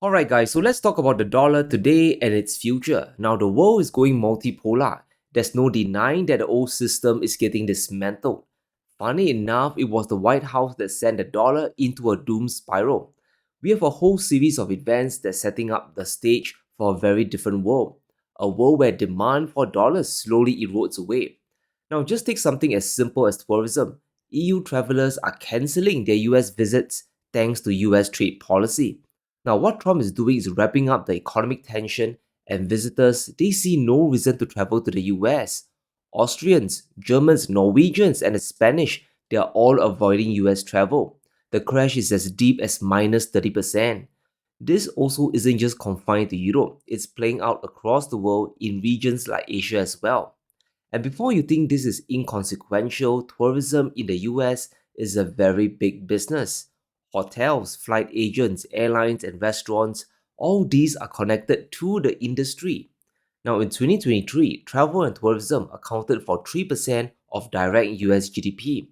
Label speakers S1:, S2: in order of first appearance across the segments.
S1: Alright guys, so let's talk about the dollar today and its future. Now the world is going multipolar. There's no denying that the old system is getting dismantled. Funny enough, it was the White House that sent the dollar into a doom spiral. We have a whole series of events that's setting up the stage for a very different world. A world where demand for dollars slowly erodes away. Now just take something as simple as tourism. EU travelers are cancelling their US visits thanks to US trade policy. Now, what Trump is doing is wrapping up the economic tension, and visitors, they see no reason to travel to the US. Austrians, Germans, Norwegians, and the Spanish, they are all avoiding US travel. The crash is as deep as minus 30%. This also isn't just confined to Europe, it's playing out across the world in regions like Asia as well. And before you think this is inconsequential, tourism in the US is a very big business. Hotels, flight agents, airlines, and restaurants, all these are connected to the industry. Now, in 2023, travel and tourism accounted for 3% of direct US GDP.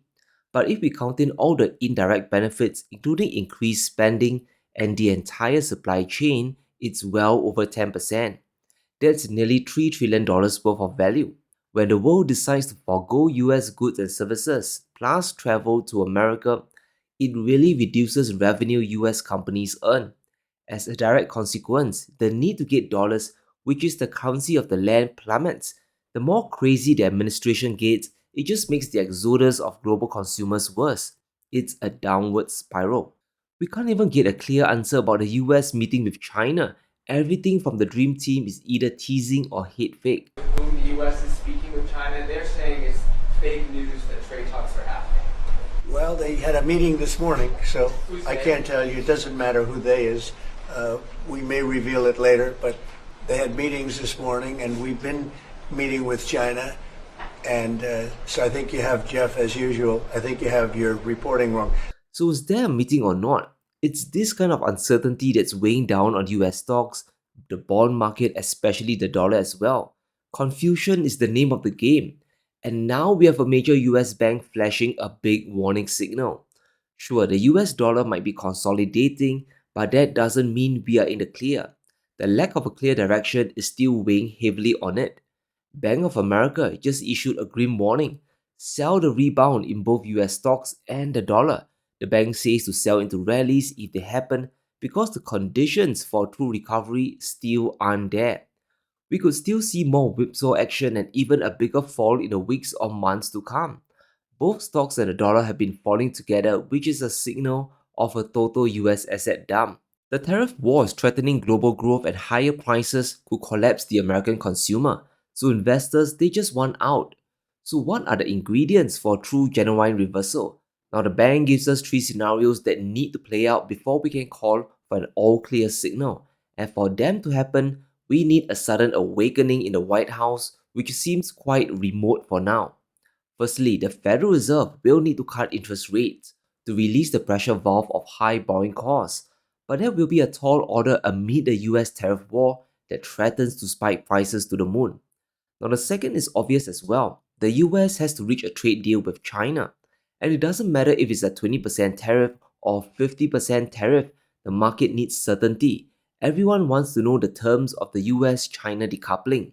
S1: But if we count in all the indirect benefits, including increased spending and the entire supply chain, it's well over 10%. That's nearly $3 trillion worth of value. When the world decides to forgo US goods and services, plus travel to America, it really reduces revenue US companies earn. As a direct consequence, the need to get dollars, which is the currency of the land, plummets. The more crazy the administration gets, it just makes the exodus of global consumers worse. It's a downward spiral. We can't even get a clear answer about the US meeting with China. Everything from the Dream Team is either teasing or hate fake.
S2: Whom the U.S. is speaking with China, they're saying it's fake news that trade talks are happening.
S3: Well, they had a meeting this morning, so
S2: Who's
S3: I
S2: they?
S3: can't tell you. It doesn't matter who they is. We may reveal it later, but they had meetings this morning, and we've been meeting with China. And so I think you have, Jeff, as usual, I think you have your reporting wrong.
S1: So is there a meeting or not? It's this kind of uncertainty that's weighing down on US stocks, the bond market, especially the dollar as well. Confusion is the name of the game. And now we have a major US bank flashing a big warning signal. Sure, the US dollar might be consolidating, but that doesn't mean we are in the clear. The lack of a clear direction is still weighing heavily on it. Bank of America just issued a grim warning. Sell the rebound in both US stocks and the dollar. The bank says to sell into rallies if they happen because the conditions for true recovery still aren't there. We could still see more whipsaw action and even a bigger fall in the weeks or months to come. Both stocks and the dollar have been falling together, which is a signal of a total US asset dump. The tariff war is threatening global growth, and higher prices could collapse the American consumer. So investors, they just want out. So what are the ingredients for true genuine reversal? Now the bank gives us three scenarios that need to play out before we can call for an all clear signal. And for them to happen, we need a sudden awakening in the White House, which seems quite remote for now. Firstly, the Federal Reserve will need to cut interest rates to release the pressure valve of high borrowing costs. But that will be a tall order amid the US tariff war that threatens to spike prices to the moon. Now, the second is obvious as well. The US has to reach a trade deal with China. And it doesn't matter if it's a 20% tariff or 50% tariff, the market needs certainty. Everyone wants to know the terms of the US China decoupling.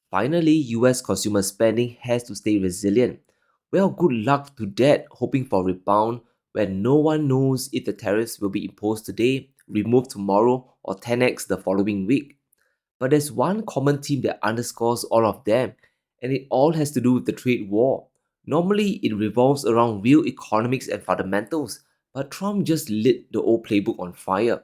S1: Finally, US consumer spending has to stay resilient. Well, good luck to that, hoping for a rebound when no one knows if the tariffs will be imposed today, removed tomorrow, or 10x the following week. But there's one common theme that underscores all of them, and it all has to do with the trade war. Normally, it revolves around real economics and fundamentals, but Trump just lit the old playbook on fire.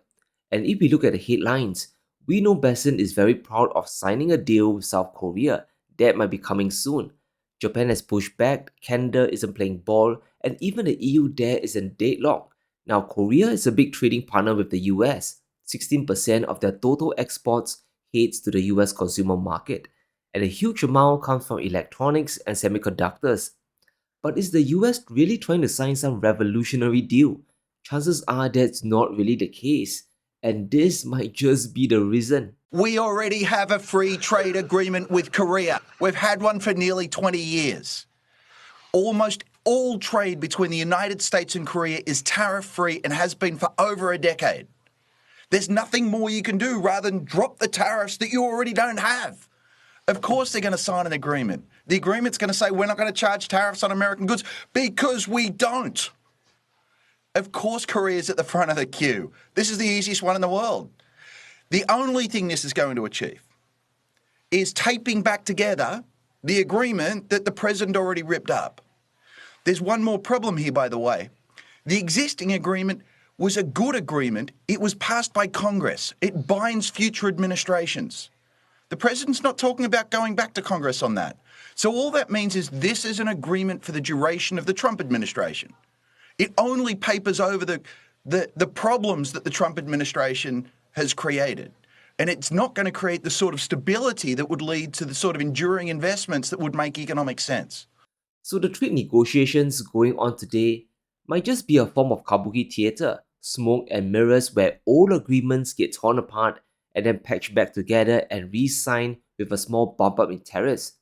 S1: And if we look at the headlines, we know Besson is very proud of signing a deal with South Korea that might be coming soon. Japan has pushed back, Canada isn't playing ball, and even the EU there is in deadlock. Now, Korea is a big trading partner with the US. 16% of their total exports heads to the US consumer market, and a huge amount comes from electronics and semiconductors. But is the US really trying to sign some revolutionary deal? Chances are that's not really the case, and this might just be the reason.
S4: We already have a free trade agreement with Korea. We've had one for nearly 20 years. Almost all trade between the United States and Korea is tariff-free and has been for over a decade. There's nothing more you can do rather than drop the tariffs that you already don't have. Of course they're going to sign an agreement. The agreement's going to say we're not going to charge tariffs on American goods because we don't. Of course Korea's at the front of the queue. This is the easiest one in the world. The only thing this is going to achieve is taping back together the agreement that the president already ripped up. There's one more problem here, by the way. The existing agreement was a good agreement. It was passed by Congress. It binds future administrations. The president's not talking about going back to Congress on that. So all that means is this is an agreement for the duration of the Trump administration. It only papers over the problems that the Trump administration has created. And it's not going to create the sort of stability that would lead to the sort of enduring investments that would make economic sense.
S1: So the trade negotiations going on today might just be a form of kabuki theatre, smoke and mirrors where old agreements get torn apart and then patched back together and re-signed with a small bump up in tariffs.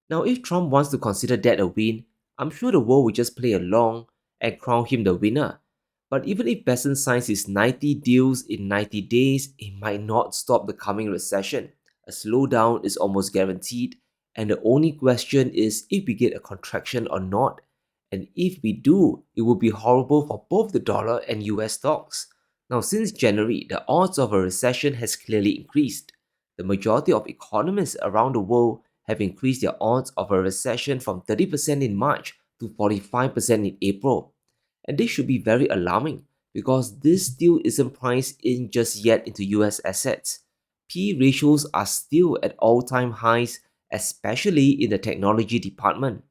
S1: Now if Trump wants to consider that a win, I'm sure the world will just play along and crown him the winner. But even if Besson signs his 90 deals in 90 days, it might not stop the coming recession. A slowdown is almost guaranteed, and the only question is if we get a contraction or not. And if we do, it will be horrible for both the dollar and US stocks. Now, since January, the odds of a recession has clearly increased. The majority of economists around the world have increased their odds of a recession from 30% in March to 45% in April. And this should be very alarming because this still isn't priced in just yet into US assets. P ratios are still at all-time highs, especially in the technology department.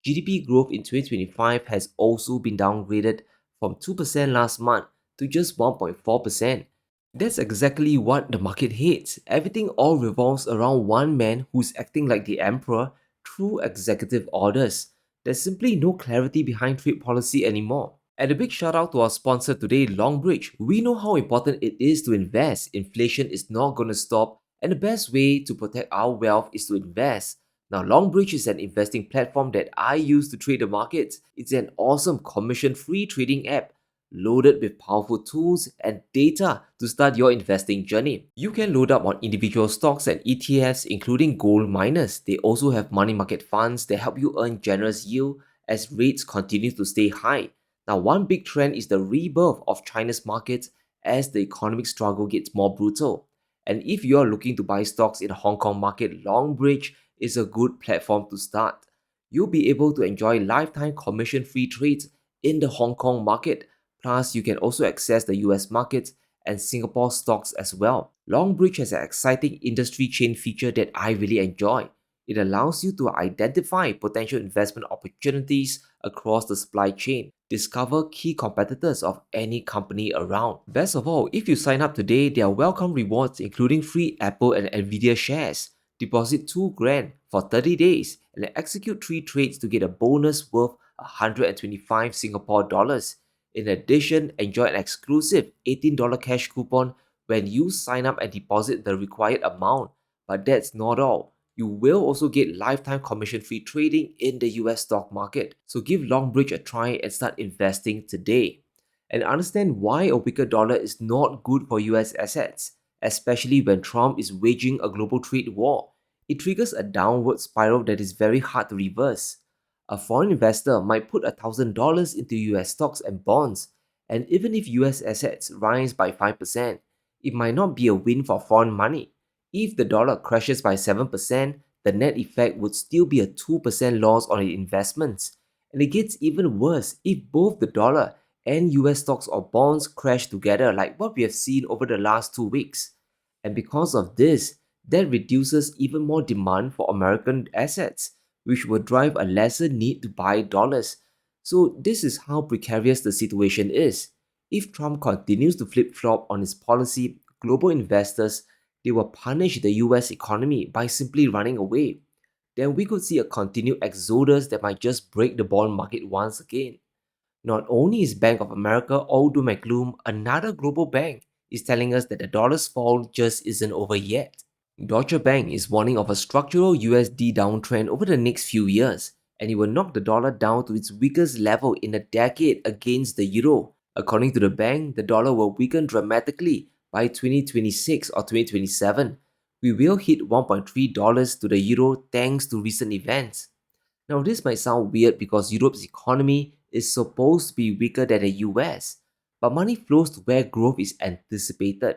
S1: GDP growth in 2025 has also been downgraded from 2% last month to just 1.4%. That's exactly what the market hates. Everything all revolves around one man who's acting like the emperor through executive orders. There's simply no clarity behind trade policy anymore. And a big shout out to our sponsor today, Longbridge. We know how important it is to invest. Inflation is not going to stop, and the best way to protect our wealth is to invest. Now, Longbridge is an investing platform that I use to trade the markets. It's an awesome commission-free trading app loaded with powerful tools and data to start your investing journey. You can load up on individual stocks and ETFs, including gold miners. They also have money market funds that help you earn generous yield as rates continue to stay high. Now, one big trend is the rebirth of China's markets as the economic struggle gets more brutal. And if you are looking to buy stocks in the Hong Kong market, Longbridge is a good platform to start. You'll be able to enjoy lifetime commission-free trades in the Hong Kong market. Plus, you can also access the US markets and Singapore stocks as well. Longbridge has an exciting industry chain feature that I really enjoy. It allows you to identify potential investment opportunities across the supply chain, discover key competitors of any company around. Best of all, if you sign up today, there are welcome rewards including free Apple and Nvidia shares. Deposit $2,000 for 30 days and execute 3 trades to get a bonus worth 125 Singapore dollars. In addition, enjoy an exclusive $18 cash coupon when you sign up and deposit the required amount. But that's not all. You will also get lifetime commission-free trading in the US stock market. So give Longbridge a try and start investing today. And understand why a weaker dollar is not good for US assets, especially when Trump is waging a global trade war. It triggers a downward spiral that is very hard to reverse. A foreign investor might put $1,000 into US stocks and bonds, and even if US assets rise by 5%, it might not be a win for foreign money. If the dollar crashes by 7%, the net effect would still be a 2% loss on the investments. And it gets even worse if both the dollar and US stocks or bonds crash together like what we have seen over the last 2 weeks. And because of this, that reduces even more demand for American assets, which will drive a lesser need to buy dollars. So this is how precarious the situation is. If Trump continues to flip-flop on his policy, global investors, they will punish the US economy by simply running away. Then we could see a continued exodus that might just break the bond market once again. Not only is Bank of America all doom and gloom, another global bank is telling us that the dollar's fall just isn't over yet. Deutsche Bank is warning of a structural USD downtrend over the next few years, and it will knock the dollar down to its weakest level in a decade against the euro. According to the bank, the dollar will weaken dramatically by 2026 or 2027, we will hit $1.3 to the euro thanks to recent events. Now, this might sound weird because Europe's economy is supposed to be weaker than the US, but money flows to where growth is anticipated.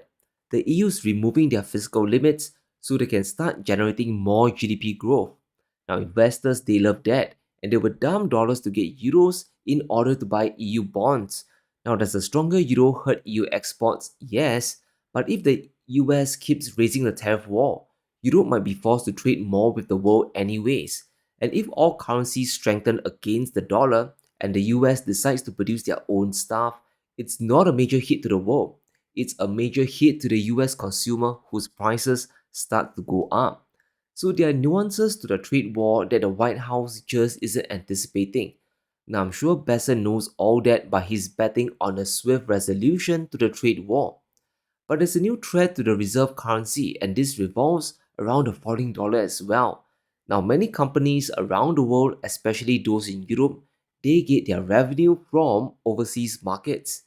S1: The EU is removing their fiscal limits so they can start generating more GDP growth. Now, investors, they love that, and they will dump dollars to get euros in order to buy EU bonds. Now, does a stronger euro hurt EU exports? Yes, but if the US keeps raising the tariff war, Europe might be forced to trade more with the world anyways. And if all currencies strengthen against the dollar and the US decides to produce their own stuff, it's not a major hit to the world. It's a major hit to the US consumer whose prices start to go up. So there are nuances to the trade war that the White House just isn't anticipating. Now I'm sure Besser knows all that, but he's betting on a swift resolution to the trade war. But there's a new threat to the reserve currency, and this revolves around the falling dollar as well. Now, many companies around the world, especially those in Europe, they get their revenue from overseas markets.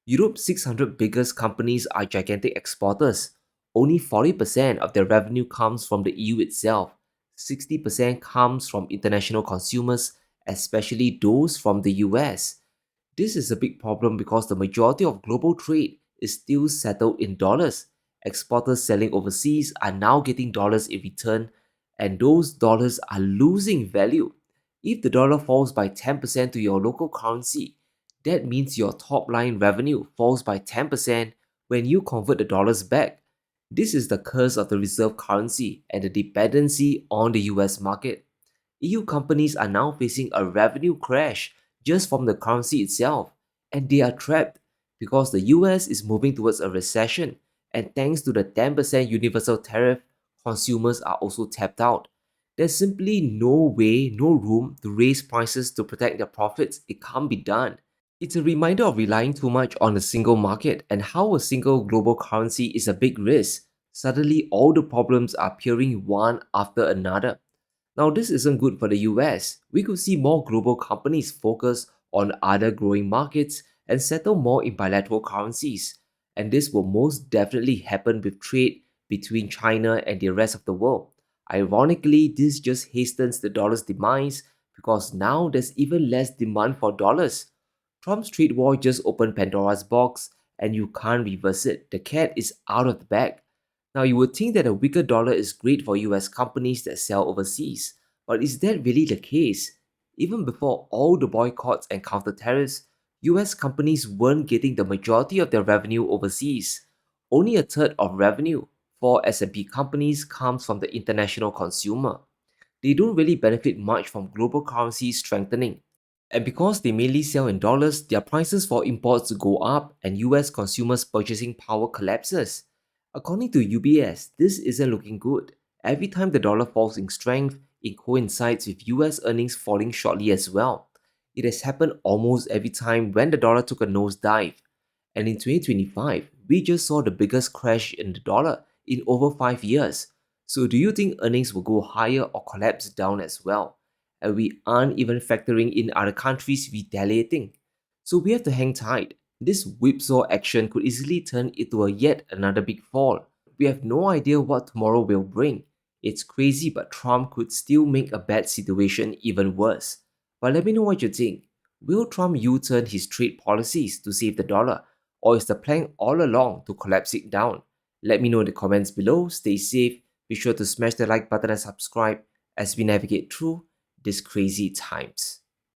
S1: Europe's 600 biggest companies are gigantic exporters. Only 40% of their revenue comes from the EU itself. 60% comes from international consumers, especially those from the US. This is a big problem because the majority of global trade is still settled in dollars. Exporters selling overseas are now getting dollars in return, and those dollars are losing value. If the dollar falls by 10% to your local currency, that means your top line revenue falls by 10% when you convert the dollars back. This is the curse of the reserve currency and the dependency on the US market. EU companies are now facing a revenue crash just from the currency itself, and they are trapped because the US is moving towards a recession, and thanks to the 10% universal tariff, consumers are also tapped out. There's simply no way, no room to raise prices to protect their profits. It can't be done. It's a reminder of relying too much on a single market and how a single global currency is a big risk. Suddenly, all the problems are appearing one after another. Now, this isn't good for the US. We could see more global companies focus on other growing markets and settle more in bilateral currencies. And this will most definitely happen with trade between China and the rest of the world. Ironically, this just hastens the dollar's demise because now there's even less demand for dollars. Trump's trade war just opened Pandora's box and you can't reverse it. The cat is out of the bag. Now, you would think that a weaker dollar is great for US companies that sell overseas, but is that really the case? Even before all the boycotts and counter tariffs, US companies weren't getting the majority of their revenue overseas. Only a third of revenue for S&P companies comes from the international consumer. They don't really benefit much from global currency strengthening. And because they mainly sell in dollars, their prices for imports go up and US consumers' purchasing power collapses. According to UBS, this isn't looking good. Every time the dollar falls in strength, it coincides with US earnings falling shortly as well. It has happened almost every time when the dollar took a nosedive. And in 2025, we just saw the biggest crash in the dollar in over 5 years. So do you think earnings will go higher or collapse down as well? And we aren't even factoring in other countries retaliating. So we have to hang tight. This whipsaw action could easily turn into a yet another big fall. We have no idea what tomorrow will bring. It's crazy, but Trump could still make a bad situation even worse. But let me know what you think. Will Trump U-turn his trade policies to save the dollar, or is the plan all along to collapse it down? Let me know in the comments below. Stay safe. Be sure to smash the like button and subscribe as we navigate through these crazy times.